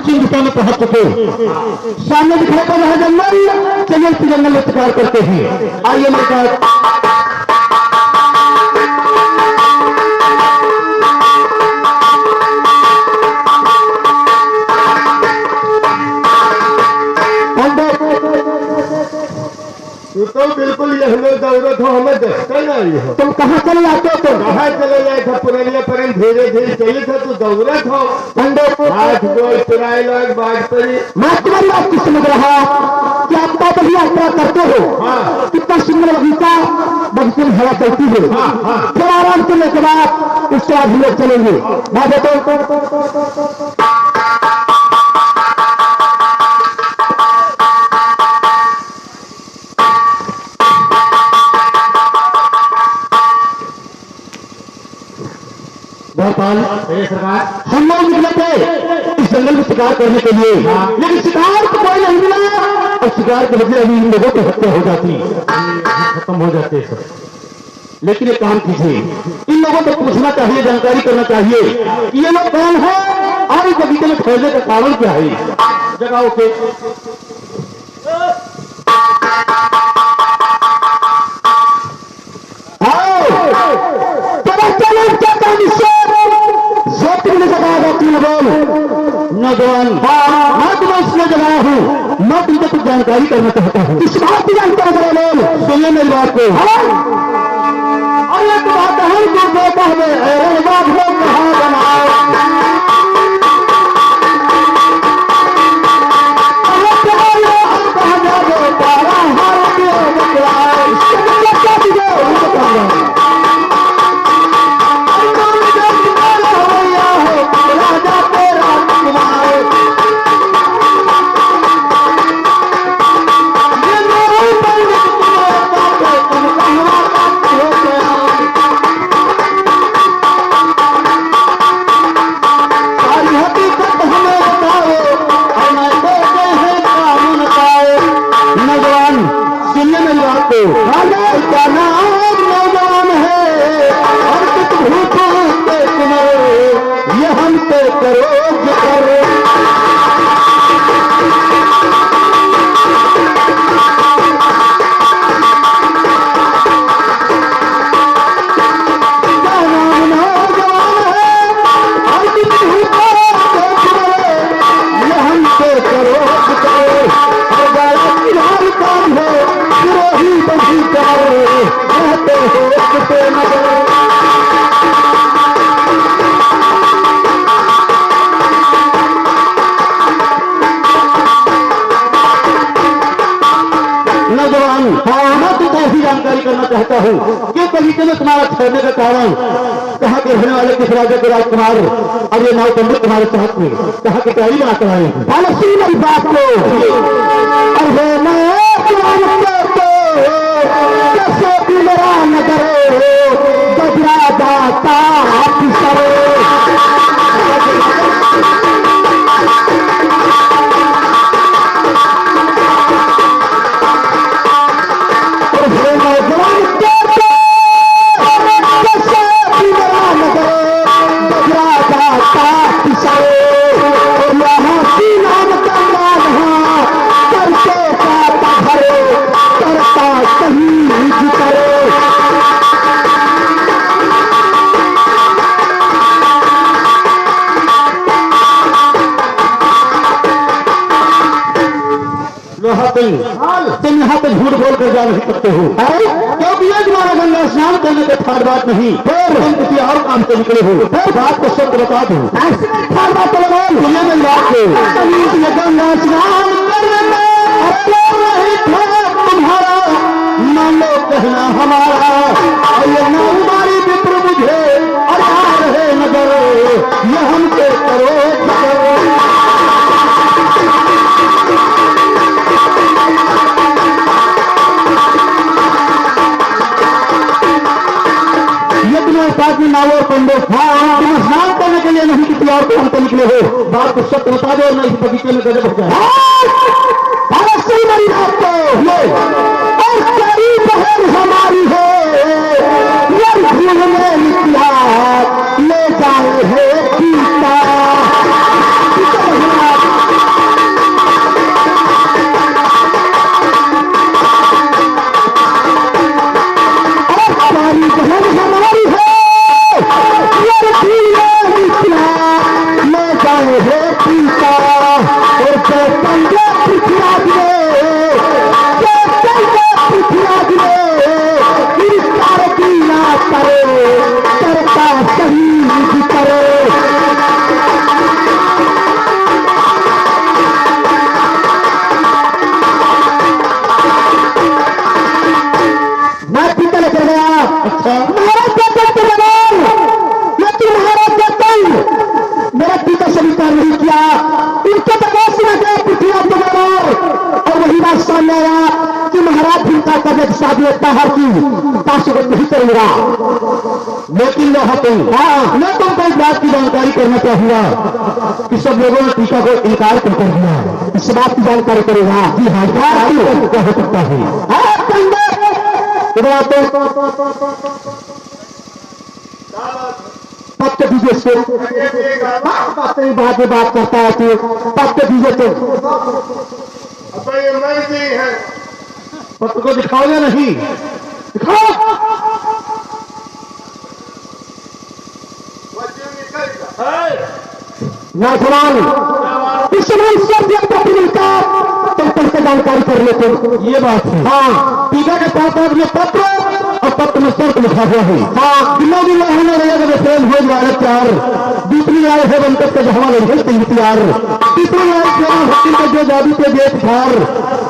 पश्चिम दिशा में पहुंच चुके। सामने दिखाई पड़ रहा है जंगल। चलिए इस जंगल में शिकार करते हैं। आइए मेरे साथ। तो बिल्कुल ये हमें जरूरत हो, हमें देखते नहीं हो। तुम कहाँ चले जाते हो? तुम कहाँ चले जाए थे? पुरानिया पर धीरे धीरे चली था, तो जरूरत हो। हाथ गोल पुराए लोग बात पड़ी। मैं तुम्हारी बात की समझ रहा कि आप पैदल ही यात्रा करते हो। हाँ। कितना सुंदर बगीचा, बगीचे में हवा चलती है। फिर आराम करने के बाद उसके बाद हम लोग चलेंगे। मैं देखो भोपाल सरकार हम लोग निकले थे इस जंगल में शिकार करने के लिए। लेकिन शिकार को कोई नहीं मिला और शिकार के बदले अभी इन लोगों की हत्या हो जाती, खत्म हो जाते सब। लेकिन एक काम कीजिए, इन लोगों को पूछना चाहिए, जानकारी करना चाहिए कि ये लोग कौन है और इस बगीचे में ठहरने का कारण क्या है। जगाओ के नौजवान, मैं तुम्हें इसलिए जगाया हूँ, मैं तुमसे कुछ जानकारी करना चाहता हूँ। इस बात की जानकारी करो लोग, सुनिए मेरी बात को। अरे तो बात हम को कहता है बात हो कहाँ बनाओ नौजवान है और कुछ भूखे ये हमसे करो जानकारी करना चाहता हूँ कि बगीचे में तुम्हारा ठहरने का कारण, कहा के रहने वाले किस राजा के राजकुमार और ये नाव पंडित तुम्हारे साथ में कहा के तैयारी बना कर आए हैं। सुन मेरी बात को, अरे मेरा नगर बजरा जाता तुम यहाँ पे झूठ बोल कर जा नहीं सकते हो, क्योंकि ये तुम्हारा गंगा स्नान करने के ठाट बात नहीं, फिर तुम किसी और काम से निकले हो। फिर बात को सत्य बता दो, ठाट बात तो लगाओ। सुनिए मेरी बात को, ये गंगा स्नान करने में तुम्हारा मान लो कहना हमारा और ये न हमारी विप्र बुझे और आ रहे नगर ये हमसे करो साथ में नाव और पंडित तुम स्नान करने के लिए नहीं किसी और काम से निकले हो। बात को सत्य बता दो, नहीं इस बगीचे में गजब हो जाए। हमारी है ले जाए है ये बाहर की ताशुगत नहीं करूंगा। लेकिन यहाँ पे मैं तुमको इस बात की जानकारी करना चाहूंगा कि सब लोगों ने टीका को इनकार कर दिया। इस बात की जानकारी करेगा जी हाँ क्या हो सकता है। पत्ते दीजिए इसको बात में बात करता है कि पत्ते दीजिए तो ये मर्जी है। पत्र को दिखाओ या नहीं दिखाओ। नौजवान इस समय पत्र मिलता तुम पढ़ जानकारी कर लेते। ये बात है हाँ। टीका के साथ में पत्र और पत्र में शर्त लिखा हुआ है हाँ। दिनों दिन रहने रहेगा प्रेम हो जाए चार दूसरी आय है बनकर के जहाँ लड़के तीन तैयार तीसरी आय होती के जो जादू के गेट फार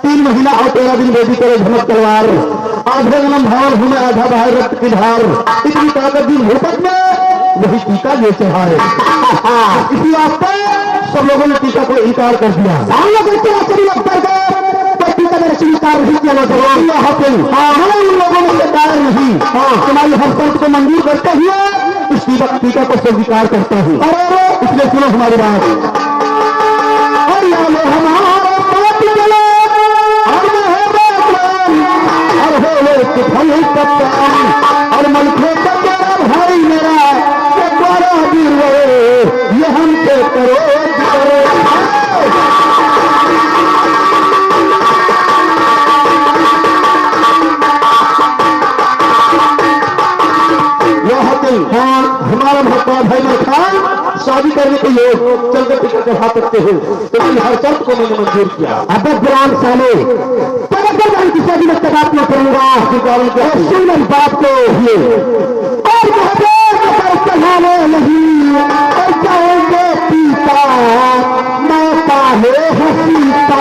3 महीना और 13 दिन बेबी करे झमक तलवार आधे जन्म भाव हमें आधा बाहर रक्त की धार इतनी ताकत दी भूपत में वही टीका ये चढ़ाए। इसी वास्ते सब लोगों ने टीका को इनकार कर दिया। हम लोग टीका मेरे स्वीकार नहीं किया हमें उन लोगों ने स्वीकार नहीं तुम्हारी हर शर्त को मंजूर करते हुए इस टीका को स्वीकार करता हूँ। इसलिए सुनो हमारी बात और मन भाई मेरा ये हमसे करो हमारा भक्ता भाई में खान शादी करने के योग चलकर टिकट चढ़ा सकते हो तो हर शर्त को मैंने मंजूर किया। अब ग्राम साले की शादी में बात न करूंगा सुन बात को चढ़ाने नहीं जाओगे पीता मौका है हसीता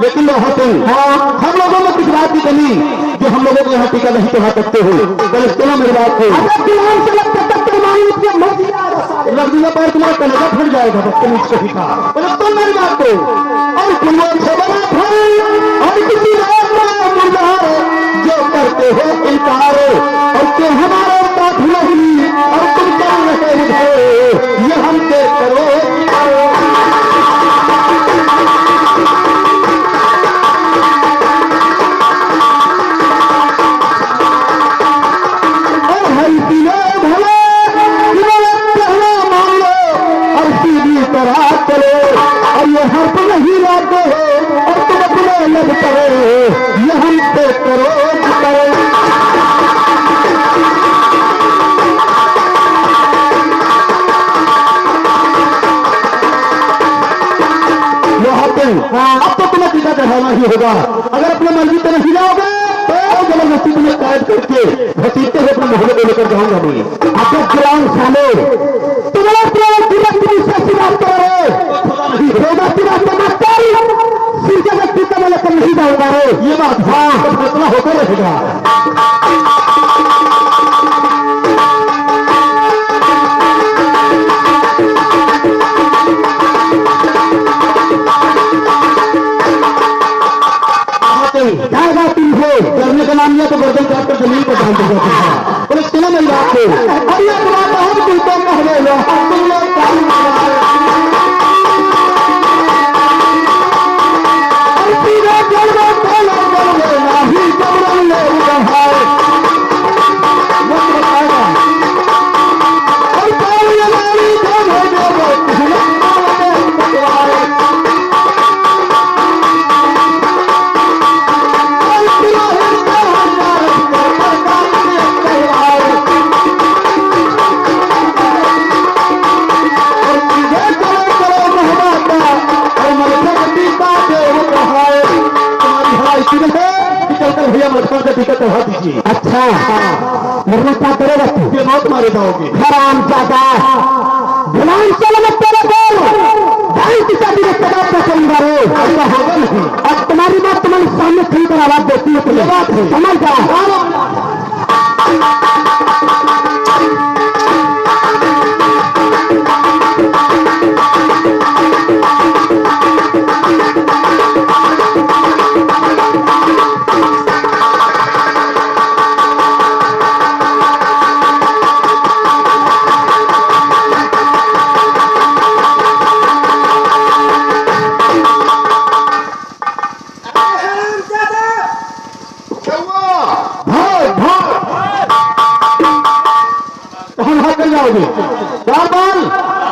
लेकिन हम लोगों में कुछ बात की कमी जो हम लोगों को यहाँ टीका नहीं चढ़ा सकते हो। सुनो मेरी बात को लग दिया पर तुम्हारा कलेजा फट जाएगा बदतमीज को टीका तो मेरी बात को और किसी जो करते हो इनकार और क्यों हमारे साथ नहीं और तुम कर रहे हो ये हमसे करो और ये हर्फ नहीं लाते हो और तुम अपने लग करो ये हम पे करो अब तो तुम्हें टीका चढ़ाना ही होगा। अगर अपने मर्जी पे नहीं जाओगे तो जबरदस्ती तुम्हें कैद करके घसीटते हुए अपने मोहल्ले को लेकर जाऊंगा मैं। अब ग्राम साले तुम्हारा नहीं जाऊंगा ये बात हाँ फैसला होता रहेगा। करने का नाम लिया तो गर्दन काट कर जमीन पर डाल देगा। बोले सुनो मेरी बात को और ये बात बहुत दिलचस्प भैया मटका का टिकट चढ़ा दीजिए। अच्छा मरना क्या करेगा तू? ये मौत मारे जाओगे। हराम ज्यादा गुलाम चलो मत तेरे को भाई किसा भी रिश्तेदार का करूंगा रे। ऐसा होगा नहीं। अब तुम्हारी बात तुम्हारे सामने खुल कर आवाज देती है तो ये बात है, समझ जा।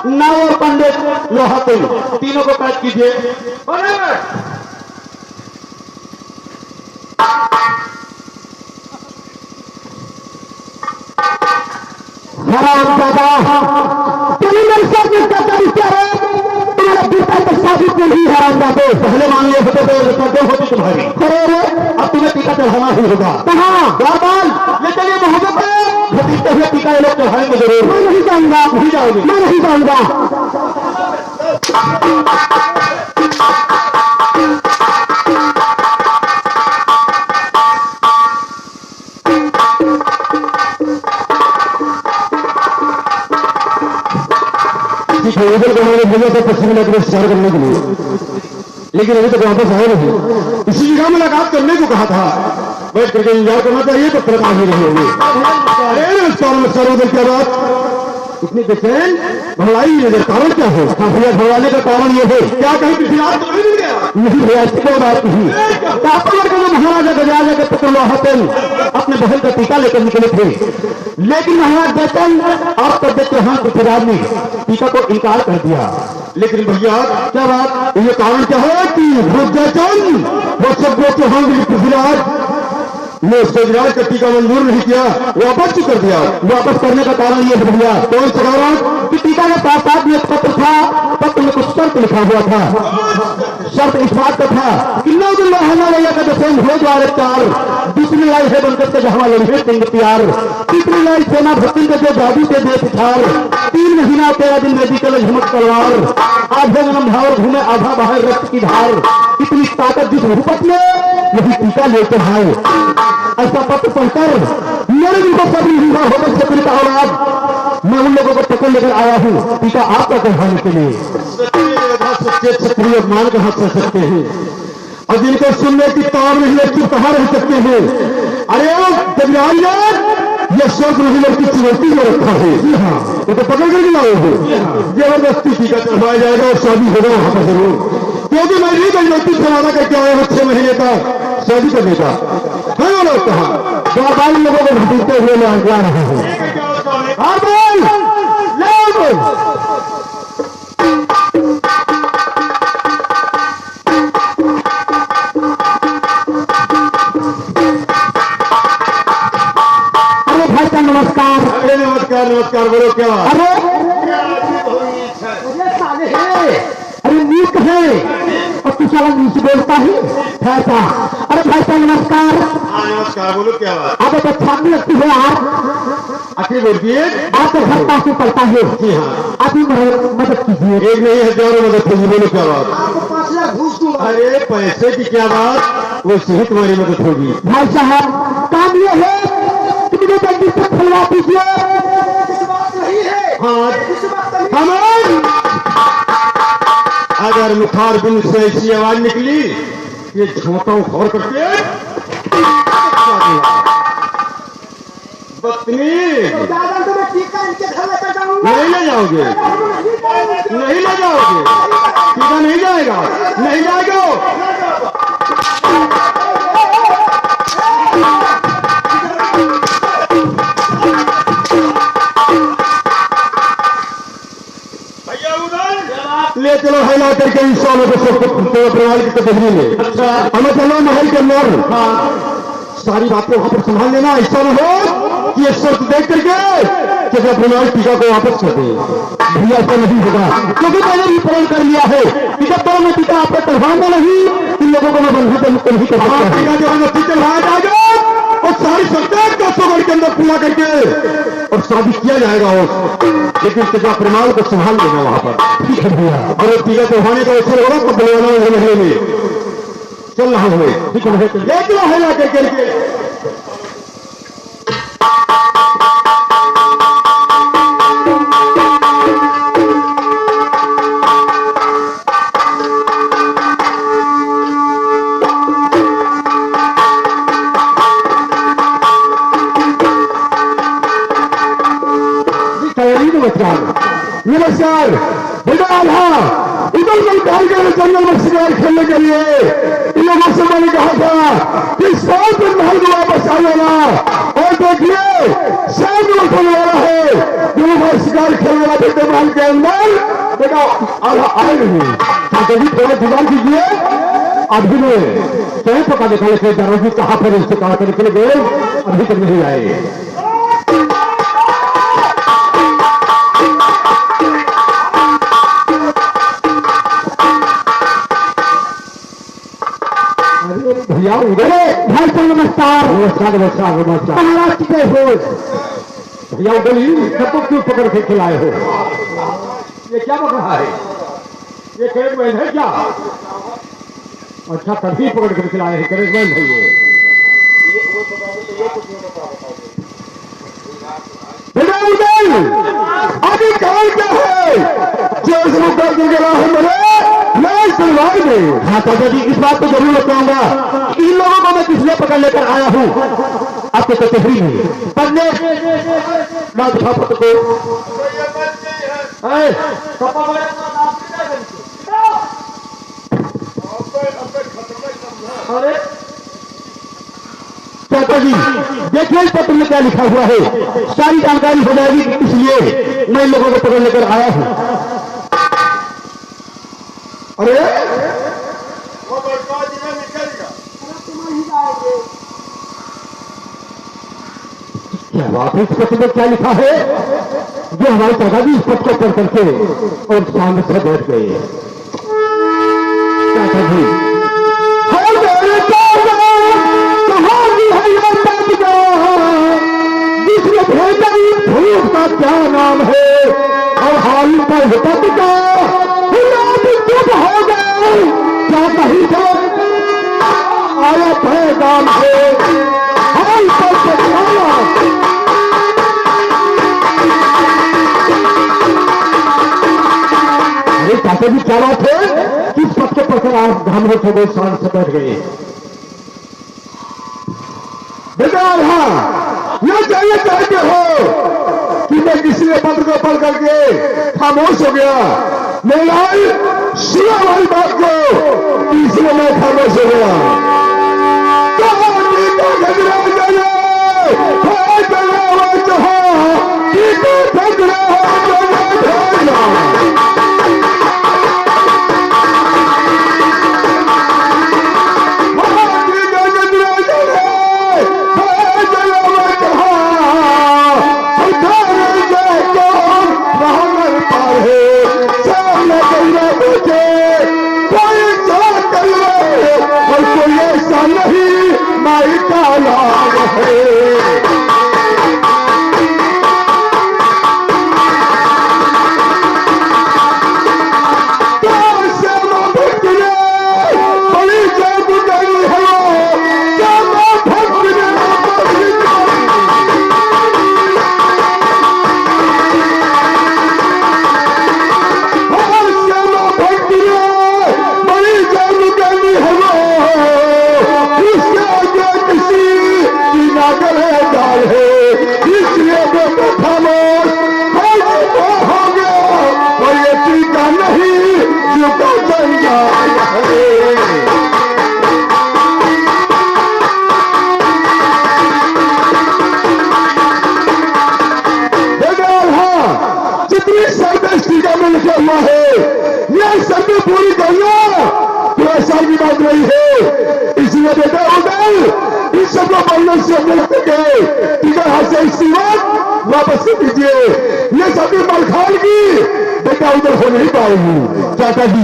नाव और पंडित लोहाते तीनों को कैद कीजिए। हराम दादा मेरे साथ शादी को ही हराम दादे पहले मान लिए होते तो होती तुम्हारी। अब तुम्हें टीका चढ़ाना ही होगा। कहाँ ले चलिए मोहब्बत खरीदते हुए टीका ये लोग चढ़ाएंगे जरूर। मैं नहीं जाऊंगा। नहीं जाओगे? मैं नहीं जाऊंगा। उधर को हमारे भैया से पश्चिम नगर शहर करने के लिए, लेकिन अभी तक वापस आए नहीं। इसी जगह मुलाकात करने को कहा था, बैठ करके इंतजार करना चाहिए तो तरह ही नहीं होगी। अरे सरोदर क्या बात इतनी बेचैन भलाई कारण क्या है? भैया घबराने का कारण ये है क्या कहीं किसी रात को नहीं मिल गया? नहीं भैया इसको बात नहीं। महाराजा गजानन के पुत्र लोहातेल अपने बहन का टीका लेकर निकले थे, लेकिन महाराज दर्शन आप तबियत के हाथ पृथ्वीराज ने टीका को इनकार कर दिया। लेकिन भैया क्या बात ये कारण क्या है कि भोजन वो सब पृथ्वीराज ने स्वराज का टीका मंजूर नहीं किया, वापस कर दिया। वापस करने का कारण यह भैया कौन सा कारण कि टीका के साथ साथ में पत्र था, पत्र में कुछ शर्त लिखा हुआ था। शर्त इस बात का था कि भैया का दसम हो द्वारे चार दूसरी लाई है बनकर के जहां लड़े सिंह प्यार तीसरी लाई सेना भक्ति के जो जादू के देश थार 3 महीना 13 दिन में निकले झमक तलवार आधे जन्म भावर घूमे आधा बाहर रक्त की धार इतनी ताकत जिस रूपत में यही टीका लेकर आए। ऐसा पत्र पढ़कर मेरे भी को सब हुआ होकर छत्री का औलाद मैं उन लोगों को पकड़ लेकर आया हूँ टीका आपका चढ़ाने के लिए। सच्चे क्षत्रिय मान कहाँ कर सकते हैं और जिनको सुनने की तार नहीं लगती कहाँ रह सकते हैं। अरे जब यह शौक नहीं की चुनौती में रखा है। हाँ वो तो पकड़ कर लाए हो जबरदस्ती टीका चढ़वाया जाएगा और शादी होगा वहां पर जरूर, क्योंकि मैं भी गजबत्ती से वादा करके आया हूँ 6 महीने का शादी करने का। मैं वो लोग कहा बाल लोगों को घसीटते हुए मैं जा रहा हूँ। अरे भाई साहब नमस्कार। अरे नमस्कार नमस्कार बोलो क्या? अरे अरे नीक है और तू साला नीच बोलता है ऐसा। अरे भाई साहब नमस्कार। नमस्कार बोलो क्या बात? आप एक अच्छा नहीं लगती है आप आखिर बोलिए। आपके घर पास में पड़ता है। जी हाँ आप ही मदद कीजिए। एक नहीं हजारों मदद कीजिए। बोलो क्या बात? आपको 5 लाख घूस दूंगा। अरे पैसे की क्या बात, वो सही तुम्हारी मदद होगी। भाई साहब काम ये है कि मुझे जल्दी से खुलवा दीजिए। हाँ अगर मुखार बिन से ऐसी आवाज निकली ये झोंका उखाड़ करके बदतमीज नहीं ले जाओगे, नहीं ले जाओगे, टीका नहीं जाएगा, नहीं जाएगा। ले चलो हिला करके इंसानों को प्रणाली की तस्वीर में। अच्छा हमें चलो महल के अंदर सारी बातें वहां पर संभाल लेना। ऐसा न हो कि ये शर्त देख करके कि प्रणाली टीका को वापस कर दे। भैया ऐसा नहीं होगा क्योंकि मैंने भी प्रण कर लिया है कि जब मैं टीका आपको चढ़वाऊंगा नहीं लोगों को मैं बंधु मुक्त नहीं कर सकता। जो है नक्की चढ़ाया जाएगा और सारी सरकार का सौ के अंदर पूरा करके और शादी किया जाएगा। लेकिन तेरा प्रमाण को संभाल देगा वहां पर। ठीक है भैया। और टीका चढ़ाने का अवसर होगा तो बुलवाना महीने में चल रहा हूँ मैं। ठीक है एक है ना करके नमस्कार बेटा। हाँ इधर जंगल में शिकार खेलने के लिए इन लोगों से मैंने कहा था कि 100 दिन महल में वापस आ जाना। और देखिए शाम में उठने वाला है जो वह शिकार खेलने वाला बेटे महल के अंदर बेटा आधा आए नहीं। कभी थोड़ा जुगाड़ कीजिए। अभी में स्वयं पता निकाले थे दारोगी कहाँ पर इससे कहा कर निकले गए, अभी तक नहीं आए। भैया उधर भाई साहब नमस्कार। नमस्कार नमस्कार नमस्कार। महाराज की जय हो। भैया उधर ही सबको क्यों पकड़ के खिलाए हो? ये क्या बक रहा है? ये करेज मैन है क्या? अच्छा तभी पकड़ कर खिलाए हैं। करेज मैन है ये। बेटा उधर अभी कौन क्या है जो शुरू कर देगा हमारे मैं सुनवाई नहीं। हाँ चाचा जी इस बात को जरूर बताऊंगा। इन लोगों को मैं किसलिए पकड़ लेकर आया हूँ आपको तो तहरी नहीं पढ़ने ना दिखा पत्र को। अरे चाचा जी देखिए इस पत्र में क्या लिखा हुआ है, सारी जानकारी हो जाएगी। इसलिए मैं इन लोगों को पकड़ लेकर आया हूँ। अरे क्या बात है? इस पत्र में क्या लिखा है जो हमारे चाचा जी इस पत्र को पढ़ करके और सामने से बैठ गए। चाचा जी जिसने भेजा भूत का क्या नाम है और हाल पर हिपत का चुप हो गए क्या कहीं से आया पैगाम है हाल पर बचाया। अरे चाचा जी क्या बात है? किस पत्र पर आप घामों से शान से बैठ गए? बेटा हाँ ये चाहिए चाहते हो कि मैं किसी ने पत्र को पढ़ करके खामोश हो गया। मेरा सुना वाली बात को इसलिए मैं खामोश हो गया। वापस कर दीजिए। ये सभी मलखान की बेटा उधर हो नहीं पाएगी। चाचा जी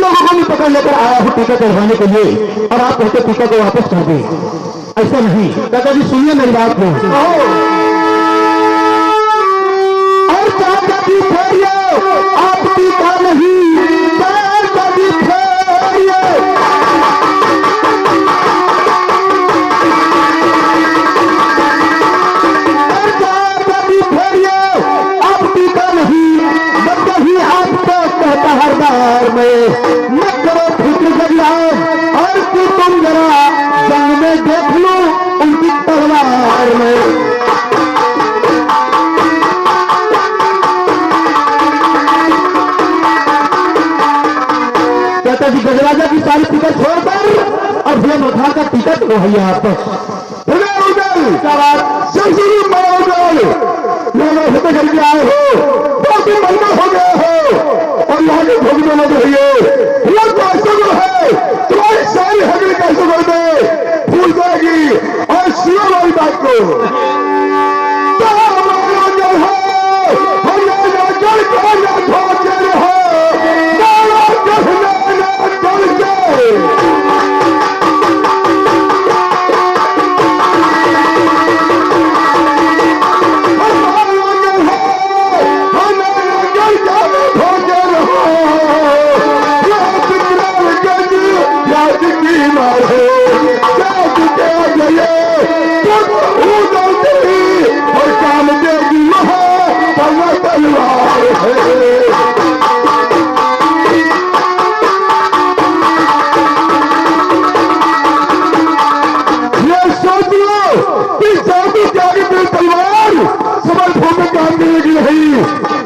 लोगों को भी पकड़ लेकर आया हूँ टीका चढ़वाने के लिए और आप कहते टीका को वापस कर दे। ऐसा नहीं दादा जी, सुनिए मेरी बात को। और चाचा जी फेरिए, आप टीका नहीं, चाचा जी फेरिए। और चाचा जी फेरिए, आप टीका नहीं, बच्चा ही आपको कहता हर बार में मत करो फिक्र जरियान, और कि तुम जरा जंग में देख लो उनकी तलवार में। चाचा जी गजराजा की सारी टिकट छोड़कर और भैया मथा का टिकट वो है यहाँ पर। क्या बात? होते करके आए हो, 2 महीना हो गया हो और यहाँ के भोगने लग रही है। लोग तो ऐसे को है तुम्हारी सारी हकड़ी कैसे कर दे भूल जाएगी। और सुनो वाली बात को,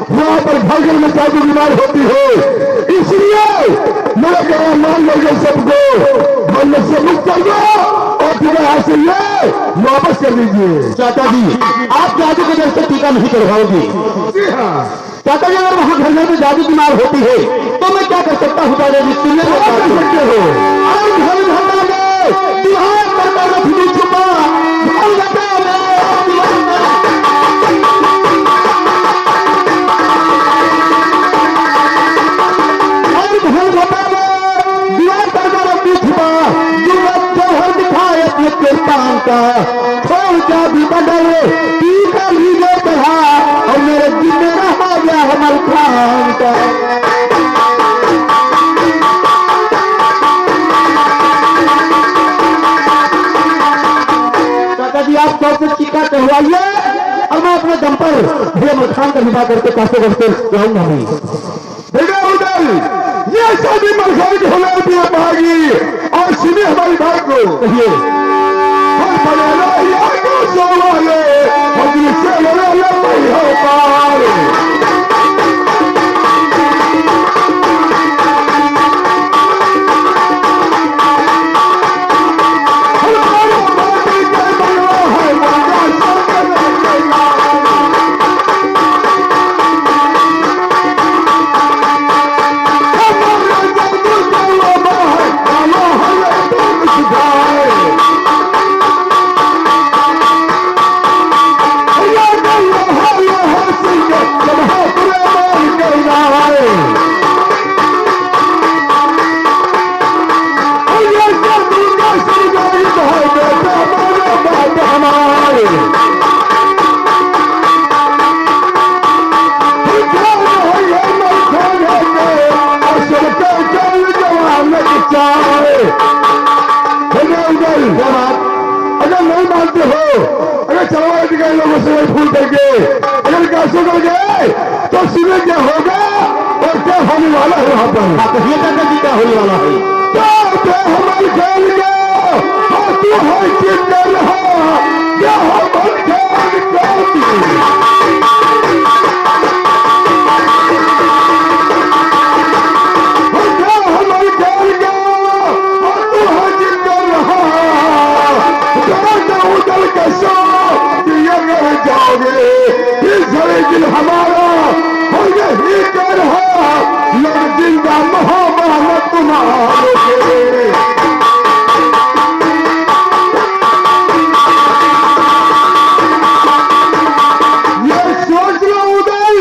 वहां पर भागल में जादू बीमार होती है। इसलिए मेरा कहना मान लोगे सबको, मन से मुक्त कर दो और फिर यहाँ से ये वापस कर लीजिए। चाचा जी आप जादू के जैसे टीका नहीं करवाओगे। जी हाँ चाचा जी, अगर वहां घर में जादू बीमार होती है तो मैं क्या कर सकता हूँ? दादा जी सुनिए, क्या कर सकते हो? घर छुपा का खोल का भी बदल टीका लीजिए कहा और मेरे दिल में रहा गया हमारे खान का। चाचा जी आप सौ से टीका कहवाइए और मैं अपने दम पर भैया खान का निभा करके कैसे करते जाऊंगा। मैं ये शादी मरखान की होना पाएगी। और सुनिए हमारी बात को, कहिए अगर नहीं मानते हो, अगर चलवा दिखाए लोगों से फूल करके अगर कैसे कर गए तो सीधे क्या होगा और क्या होने वाला है वहां पर? कहिए चाचा जी क्या होने वाला है? क्या हमारे खेल गया तू हर चीज कर रहा क्या हमारे दिल हमारा हो यही कर जिंदा मोहब्बत तुम्हारे। ये सोच लो उदय,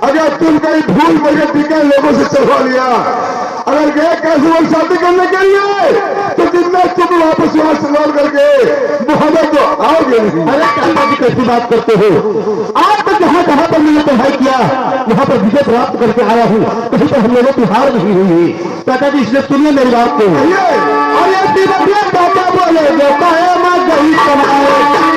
अगर तुम कहीं भूल करके टीका लोगों से चढ़वा लिया, अगर कैसे वो शादी करने के लिए, तो जितना तुम वापस वहां से लौट करके मोहम्मद तो आओगे नहीं। अरे चाचा जी कैसी बात करते हो? आज तक जहाँ जहाँ पर मैंने पढ़ाई किया वहाँ पर विजय प्राप्त करके आया हूँ, कहीं पर हम लोगों की हार नहीं हुई है। चाचा जी इसलिए सुनिए मेरी बात को। अरे चाचा बोले देता है मैं गरीब कमाए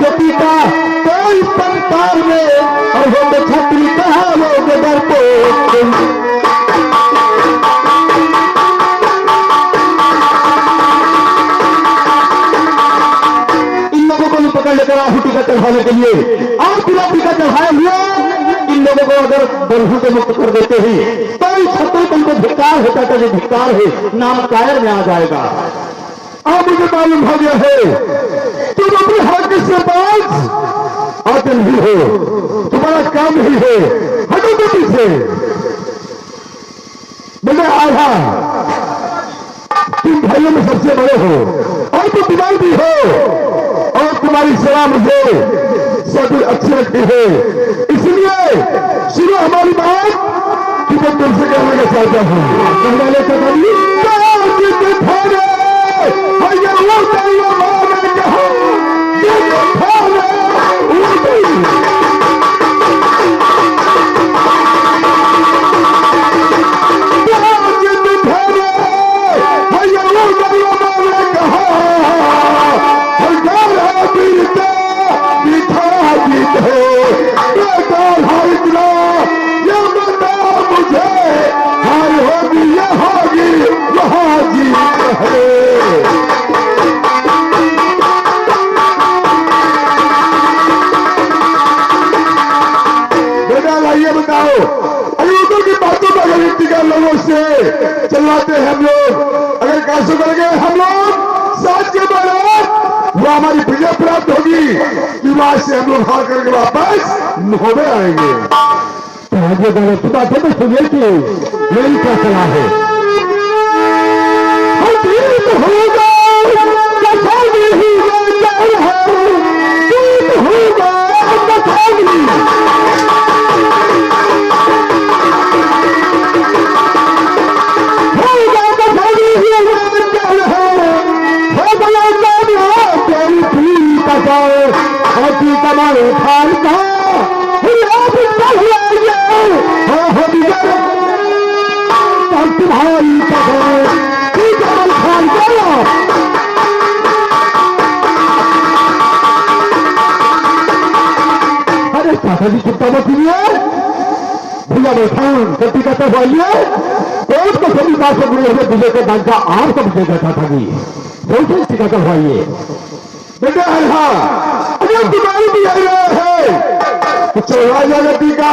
गति का कोई संसार में और हो तो छत्री कहा लोग डर को इन लोगों को भी पकड़ लेकर आहुति का चढ़ाने के लिए और पिलाती का चढ़ाए हुए इन लोगों को अगर बंधु से मुक्त कर देते हैं तो इस छत्री तुमको धिक्कार होता था, जो धिक्कार है नाम कायर में आ जाएगा। अब मुझे मालूम हो गया है तुम अपने हक से पास आते नहीं हो, तुम्हारा काम नहीं है, हटो तो पीछे। मुझे आधा तुम भाइयों में सबसे बड़े हो और तुम दिमाग भी हो और तुम्हारी सलाह मुझे सब अच्छी लगती है, इसलिए सुनो हमारी बात कि मैं तुमसे कहने का चाहता हूँ। लोगों से चलवाते हैं हम लोग, अगर कैसे करेंगे हम लोग साथ के बाद वो हमारी विजय प्राप्त होगी, विवाह से हम लोग हार करके वापस मोहबे आएंगे। तो आगे बढ़ो, बातें तो सुनिए कि मेरी क्या सलाह है। अरे चिंता मत कीजिए, भैया बैठान गलती करते हुए कोर्ट को सभी बात से जुड़े हुए विजय के दान का आप सब विजय करता था जी, सोचिए सिखाते हुए बेटा अगर तुम्हारी भी आई है तो चौड़ा जाएगा टीका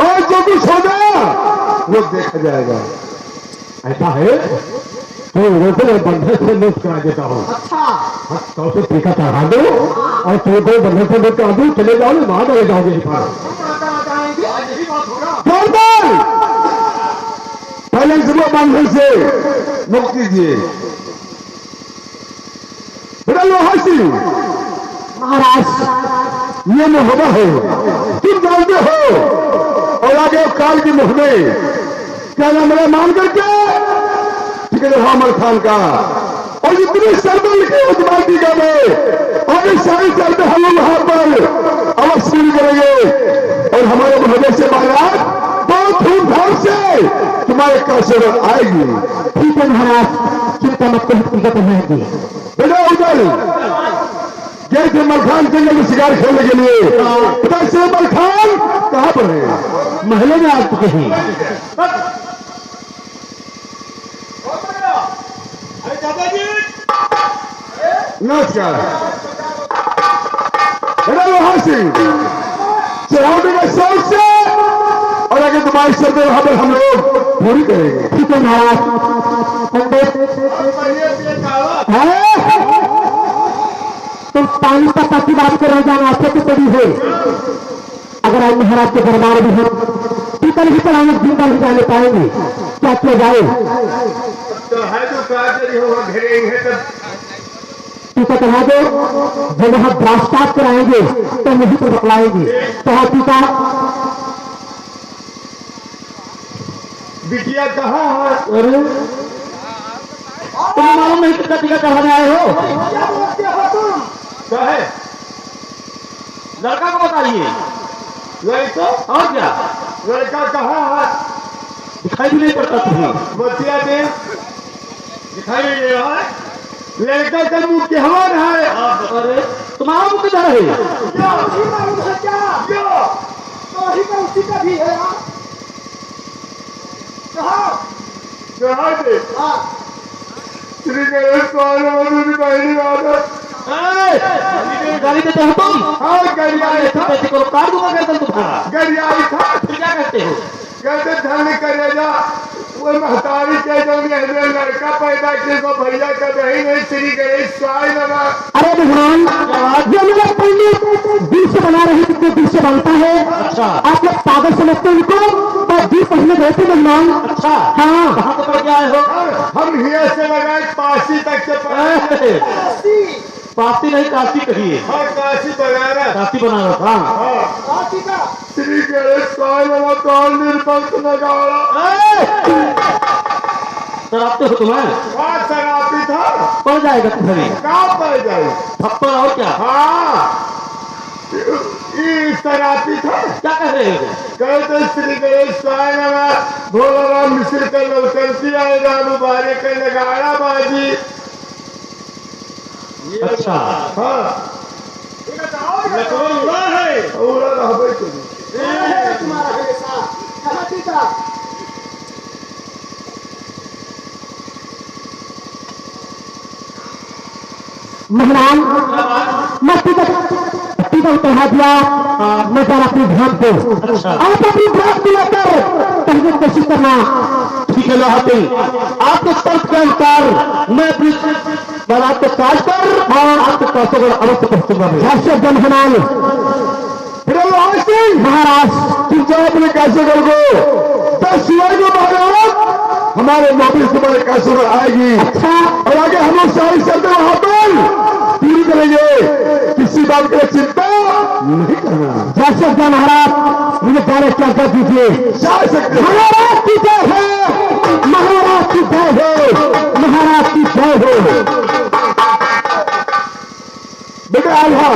और जो कुछ होगा वो देखा जाएगा। ऐसा है तो रोको बंधन से मुक्त करा देता हूँ। तो उसे टीका चढ़ा दो और तो बंधन से मुक्त करा दो, चले जाओ वहां चले जाओगे। पहले सुबह बंधन से मुक्त कीजिए। बेटा लोहा सिंह महाराज ये मोहब्बत है, तुम जानते हो और आगे काल की मुख में क्या नाम मेरा मान करके ठीक है अमर खान का और जितनी शर्तें लिखी हो तुम्हारी टीका में और इस सारी शर्तें हम लोग वहां पर अवश्य पूरी करेंगे और हमारे मोहब्बत से बारात बहुत धूमधाम से तुम्हारे काशोगर आएगी। ठीक है महाराज, चिंता मत करो, हकीकत रहेगी। बेटा उधर गए थे मलखान जंगल में शिकार खेलने के लिए, उधर से मलखान कहाँ पर है? महलों में आ चुके हैं। नमस्कार। बेटा वहां से चढ़ाने का शौक से और आगे तुम्हारी शर्तें वहां पर हम लोग पूरी करेंगे। ठीक है महाराज। तुम पानी का ताकि बात कर रहे जाना आपसे तो बड़ी है। अगर आज महाराज के दरबार भी हो पीतल ही चढ़ाने जिंदा ही जाने पाएंगे, क्या किया जाए? तो है जो काजरी होगा घेरे है तब टीका चढ़ा दो, जब वहां ब्रास्टाप कराएंगे तो यही पर बतलाएंगे। कहा टीका बिटिया कहाँ है? अरे तुम्हें मालूम नहीं कितना टीका चढ़ाने आए हो? क्या है? लड़का को बताइए। लड़का और क्या? लड़का कहाँ है? दिखाई भी नहीं पड़ता तुम्हें। बतिया दे दिखाई नहीं दे रहा है। लड़का का मुंह क्या है? अरे तुम्हारा मुंह किधर है? श्री गणेश स्वामी पहली बात गाड़ी देते हो तुम? हाँ गरियाई था। पैसे को काट दूंगा गर्दन तुम्हारा। गरियाई था। फिर क्या कहते हो? कहते धन करेगा वो महतारी के जो लड़का पैदा किए तो भैया का दही नहीं। श्री गणेश स्वामी नमः। अरे भगवान, जो मेरा पंडित दिल से बना रहे थे दिल से बनता है। अच्छा, आप लोग पागल समझते उनको और दिल पहले गए थे भगवान। अच्छा हाँ, कहाँ से पड़ गया हो? हम हिया से लगाए पासी तक से पासी नहीं काशी कहिए। हाँ काशी बगैर काशी बना रहा था। श्री गणेश स्वामी कौन निर्बंध नगाड़ा शराबते हो तुम्हें? हाँ शराबी था। पड़ जाएगा तुम्हें। कहाँ पड़ जाए? थप्पड़ और क्या? हाँ ये शराबी था। क्या कह रहे हो? कहते श्री गणेश स्वामी भोला राम मिश्र का लवकंती आए राम मुबारक का नगाड़ा बाजी। अच्छा हाँ उड़ा है उड़ा रहबे करी। महाराज मैं टीका उठा दिया। मैं कर अपनी ध्यान को आप अपनी ध्यान को लेकर पहले कोशिश करना। ठीक है लोहाते, आपके शर्त के अनुसार मैं अपनी बारात को काट कर और आपके पासों को अवश्य पहुंचूंगा। जन हनाल महाराज तुम जाओ अपने काशोगर को 10 शिवाय को महाराज हमारे नौकरी से बड़े काशोगर आएगी। अच्छा और आगे हम लोग सारी शर्तें वहां पर पूरी करेंगे। किसी बात की चिंता नहीं करना। जैसे जन महाराज मुझे पहले चर्चा कीजिए। जा सकते महाराज की जय हो, महाराज की जय हो, महाराज की जय हो। बेटा आल्हा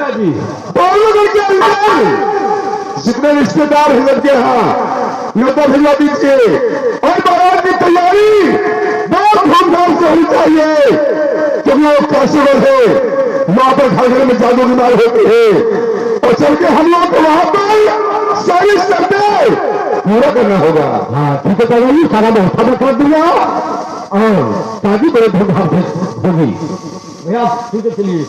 जी दोनों के अंदर जितने रिश्तेदार हैं लड़के यहाँ नौकर भिजवा दीजिए। और बारात की तैयारी बहुत धूमधाम से होनी चाहिए क्योंकि वो काशोगर है। वहां पर घर घर में जादू की मार होती है और चल के हम लोग को वहां पर सारी शर्तें पूरा करना होगा। हाँ ठीक है दादाजी, सारा व्यवस्था में कर दिया और शादी बड़े धूमधाम से होगी। भैया ठीक है चलिए।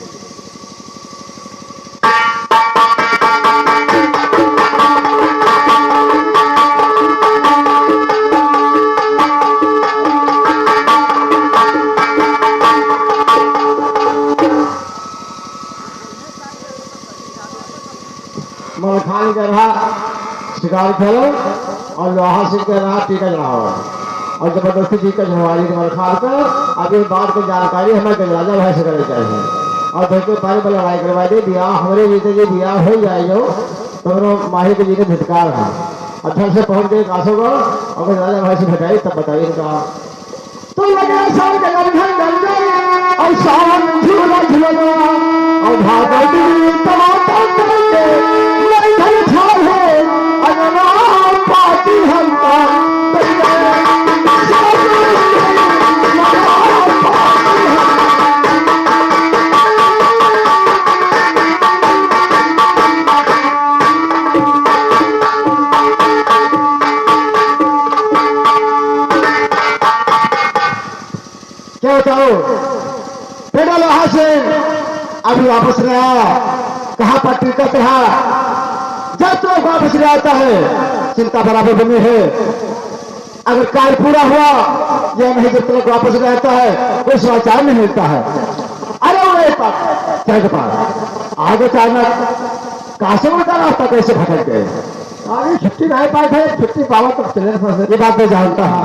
मलखान कर रहा शिकार खेलो और लोहा से कह रहा टीका चढ़ाओ और जबरदस्ती टीका चढ़वाई मलखान पर। अब इस बात की जानकारी हमें गजराजा भाई से करनी चाहिए और फिर के पहले पर लड़ाई करवाई दे दिया हमारे जीते जी दिया हो जाए जो तो माही के जी ने धिटकार है। अच्छा से पहुंच गए काशोगर और गजराजा भाई से भेटाई तब बताइए इनका। तो लगे साल के और शाम झूला झूलना और भागवती टमाटर करेंगे नहीं घर छाल है अगर पाती हम से अभी वापस नहीं आया, कहाँ पर टिकट रहा। जब तक वापस नहीं आता है चिंता बराबर बनी है। अगर कार्य पूरा हुआ या नहीं, जब तक वापस नहीं आता है कोई समाचार नहीं मिलता है। अरे वो चाय के पास आगे चाहना कहां से उनका रास्ता कैसे भटक गए। आगे छुट्टी नहीं पाए थे, छुट्टी पावा तक चले ये बात मैं जानता हूँ।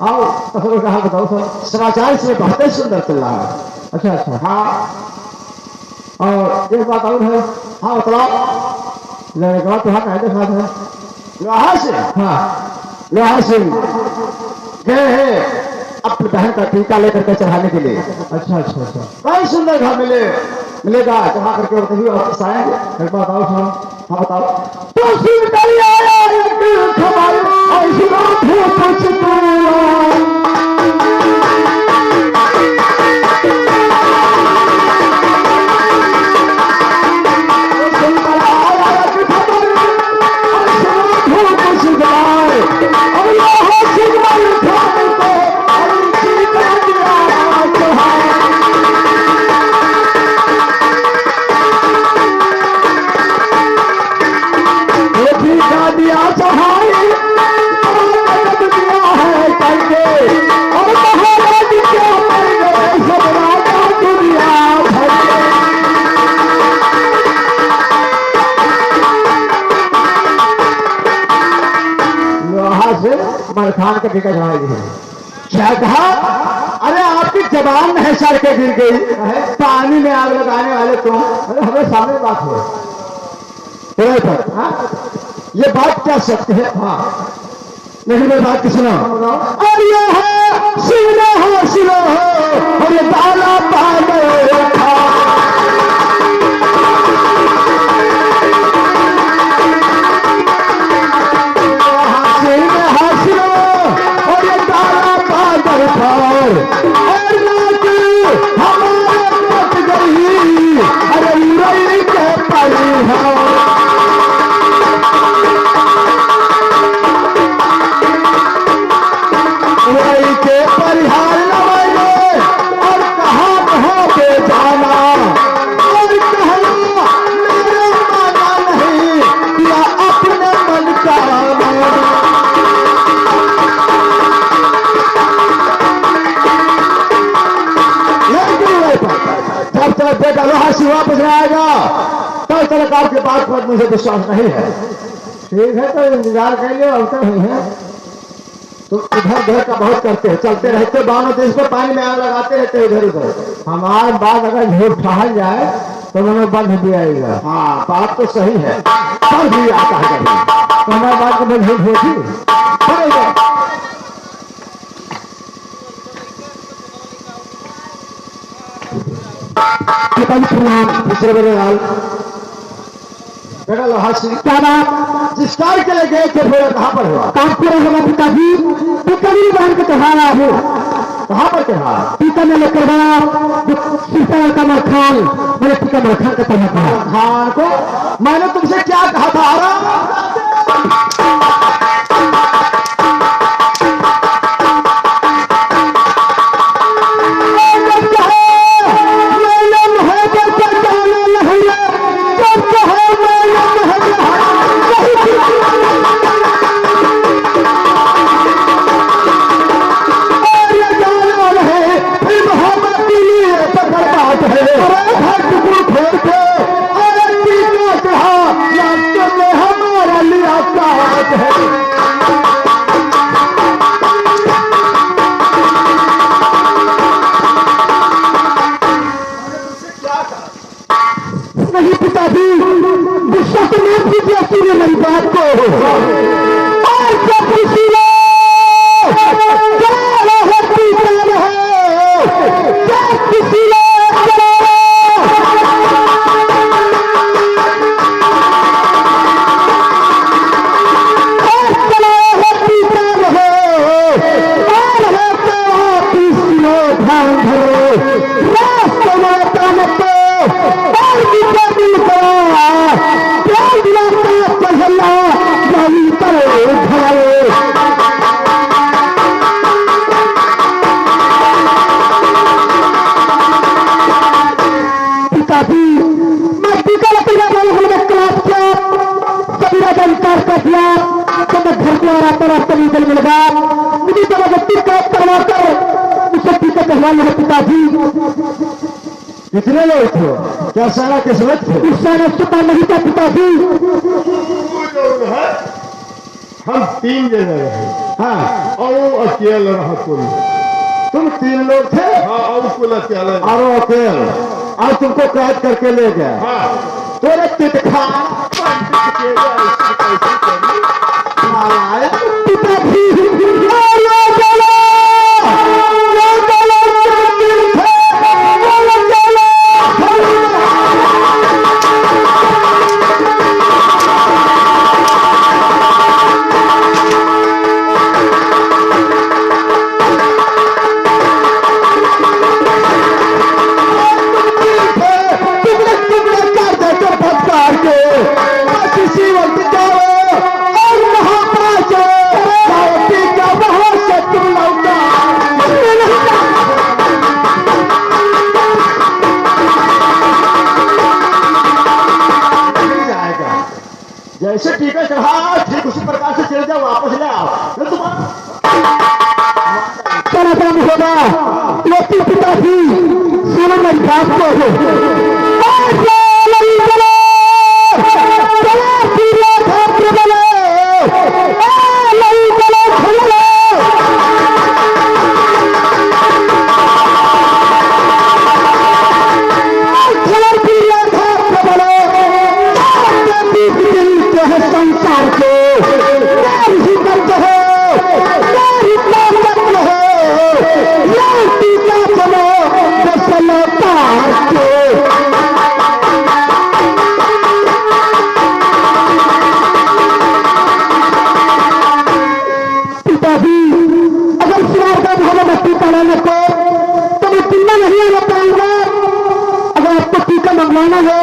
आओ असल कहा बताओ सर। समाचार इसमें बहुत ही सुंदर चल रहा है। अच्छा अच्छा हाँ। और एक बात और है। हाँ बताओ। लड़का तो हाँ कहते साथ है लोहा से। हाँ लोहा सिंह गए हैं अपनी बहन का टीका लेकर के चढ़ाने के लिए। अच्छा अच्छा अच्छा बहुत सुंदर घर मिलेगा चढ़ा करके और कभी वापस आएंगे। एक बात आओ सुनो। हाँ बताओ। तो सिंह आया एक खबर ऐसी बात है कुछ खान का टीका चढ़ाएगी। क्या कहा? अरे आपकी जबान नहीं सड़ के गिर गई, पानी में आग लगाने वाले तुम। अरे हमें सामने बात हो पर हाँ? ये बात क्या सत्य है? हाँ लेकिन मेरी बात की सुनो। और ये है सुनो हो और ये दाला पालो वापस नहीं आएगा कल तक आपके बात पर मुझे विश्वास नहीं है। ठीक है तो इंतजार करिए। अवसर नहीं है तो इधर उधर का बहुत करते हैं, चलते रहते बानों देश पर पानी में आग लगाते रहते इधर उधर। हमारी बात अगर झूठ ठहर जाए तो मैंने बंद भी आएगा। हाँ बात तो सही है पर भी आता है तो हमारी बात को झूठ होती दूसरे मेरे लाल बेटा लोहा सिंह क्या बात जिस कार्य के लिए गए थे फिर कहाँ पर हुआ? कानपुर होगा पिताजी। पिताजी बहन का त्योहार है। कहाँ पर त्योहार? टीका में लेकर गया का मरखान। मैंने टीका मरखान का त्योहार खान को मैंने तुमसे क्या कहा था? नहीं पिताजी गुस्सा तो नहीं कीजिए सुनिए मेरी बात को। और जब किसी आता रास्ते में निकल मिलेगा मुझे जबरदस्ती कैद करवाकर उसे पीछे कहवाए हैं पिताजी। कितने लोग थे? क्या सारा किस्मत थे? उस सारा छुपा नहीं था पिताजी। हम 3 जने रहे। हाँ, और वो अकेले रहा कुल। तुम 3 लोग थे हाँ, और कुल अकेले। और वो अकेले और तुमको कैद करके ले गया। हाँ, तोरे तितखा पिताजी जैसे टीका चढ़ा ठीक उसी प्रकार से चले जाओ, वापस ले आओ। चला काम होगा लेकिन पिताजी सुनो मेरी बात को संसार को पिताजी अगर सुनार का भगवती पढ़ाने को तो मैं चिन्ह नहीं आना पाऊंगा। अगर आपको टीका मंगवाना है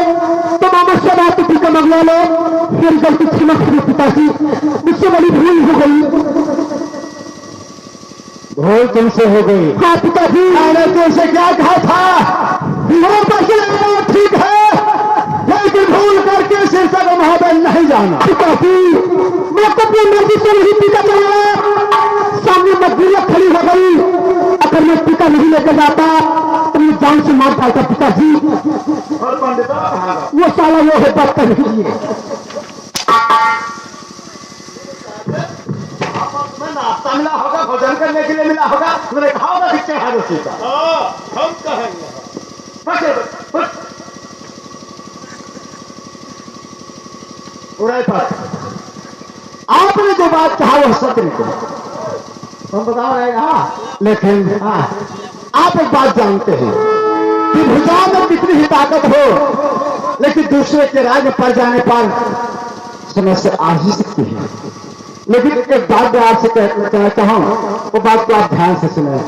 तो मामा से बात टीका मंगवा लो। मेरी गलती क्षमा करिए पिताजी, मुझसे बड़ी भूल हो गई। भूल तुमसे हो गई? हाँ पिताजी। मैंने तुमसे क्या कहा था? ठीक है लेकिन भूल करके शीर्षक महोदय नहीं जाना। पिताजी मैं तो अपनी मर्जी से नहीं टीका चलाया, सामने मजबूरियां खड़ी हो गई। अगर मैं टीका नहीं लेकर जाता तो मैं जान से मार डालता पिताजी। और पंडित वो साला वो है बात कर रही है। नाश्ता मिला होगा, भोजन करने के लिए मिला होगा, मैंने कहा होगा भिक्षा खा दो सीता। हम कहेंगे आपने जो बात कहा वह सत्य निकला, हम बता रहे हैं। लेकिन हाँ, आप एक बात जानते हैं कि भुजा में कितनी ही ताकत हो लेकिन दूसरे के राज में पड़ जाने पर समस्या आ ही सकती है। लेकिन एक बात मैं आपसे कहना चाहूं, वो बात को आप ध्यान से सुने।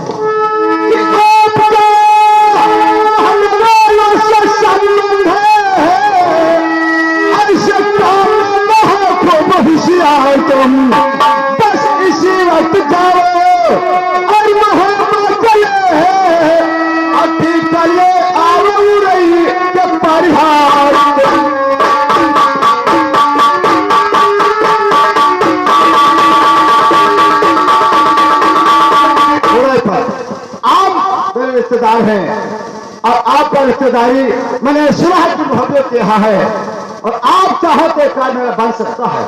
तुम बस इसी वक्त जाओ और वहां चले अभी चले आओ रही जब परिहार आप मेरे रिश्तेदार हैं और आपका रिश्तेदारी मैंने सुना है कि मोहब्बत के यहाँ है और आप चाहो तो एक कार्य मेरा बन सकता है।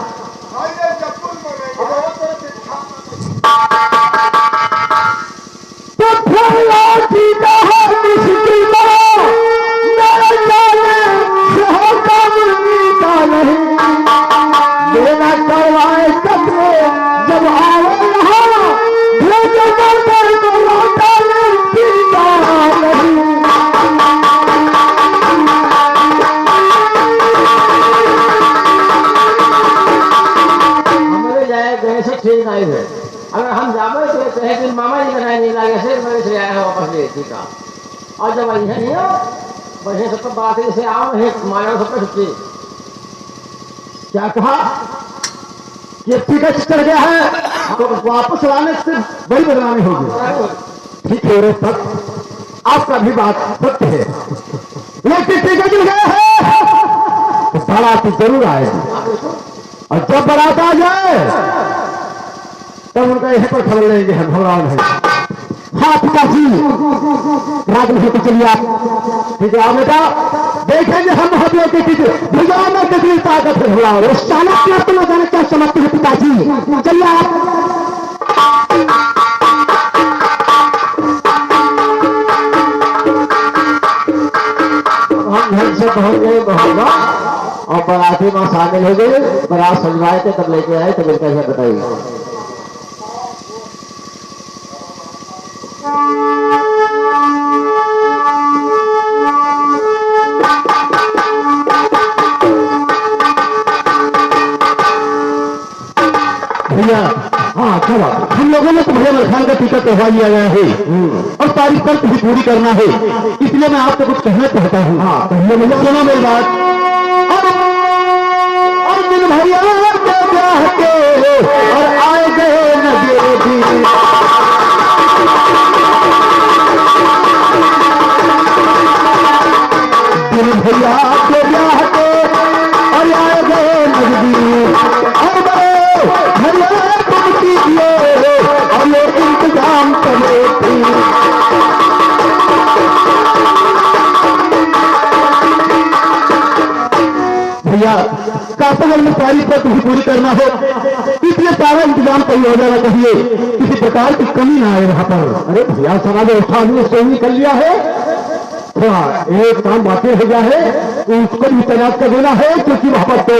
जब आओ ठीक नहीं है। अगर हम जावे तो कहे कि मामा जी बनाए नहीं लगे से मेरे से आया है वापस ले ठीक है। और जब यह नहीं हो वैसे सब बात से आओ है मानो सब छुट्टी। क्या कहा ये टिकट चढ़ गया है तो वापस लाने से बड़ी बदनामी होगी। ठीक है रे तक आपका भी बात सत्य है लेकिन टिकट चढ़ गया है तो बारात जरूर आएगी और जब बारात आ जाए उनका यहीं पर खबर लेंगे हम भगवान है। हाँ पिताजी, राज नहीं तो चलिए आप। ठीक है आप बेटा, देखेंगे हम महादेव के भुजा में कितनी ताकत है भगवान। उस चाणक्य तो न जाने क्या समझते हैं पिताजी। चलिए आप। हम घर से पहुंच गए होगा और बराती में शामिल हो गए। बरात सजवाए थे तब लेके आए, तब इनका क्या बताइए। भैया हाँ चलो, हम लोगों ने तो भैया मलखान का टिकट करवा लिया गया है और तारीख पर भी पूरी करना है, इसलिए मैं आपको कुछ कहना चाहता हूँ। हाँ पहले भैया सुनो मेरी बात। और दिन भैया के ब्याह के और आए गए नजर भी। दिन भैया के ब्याह के और आए गए नजदीक। और भैया तुम कीजिए और ये इंतजाम करे थी। भैया काफी में तारीख पर तुम्हें पूरी करना हो, इसलिए सारा इंतजाम तैयार हो जाना चाहिए, किसी प्रकार की कमी ना आए वहां पर। अरे भैया सारा व्यवस्था हमने सही कर लिया है, थोड़ा एक काम बाकी हो गया है, उसको भी तैनात कर देना है क्योंकि वहां पर तो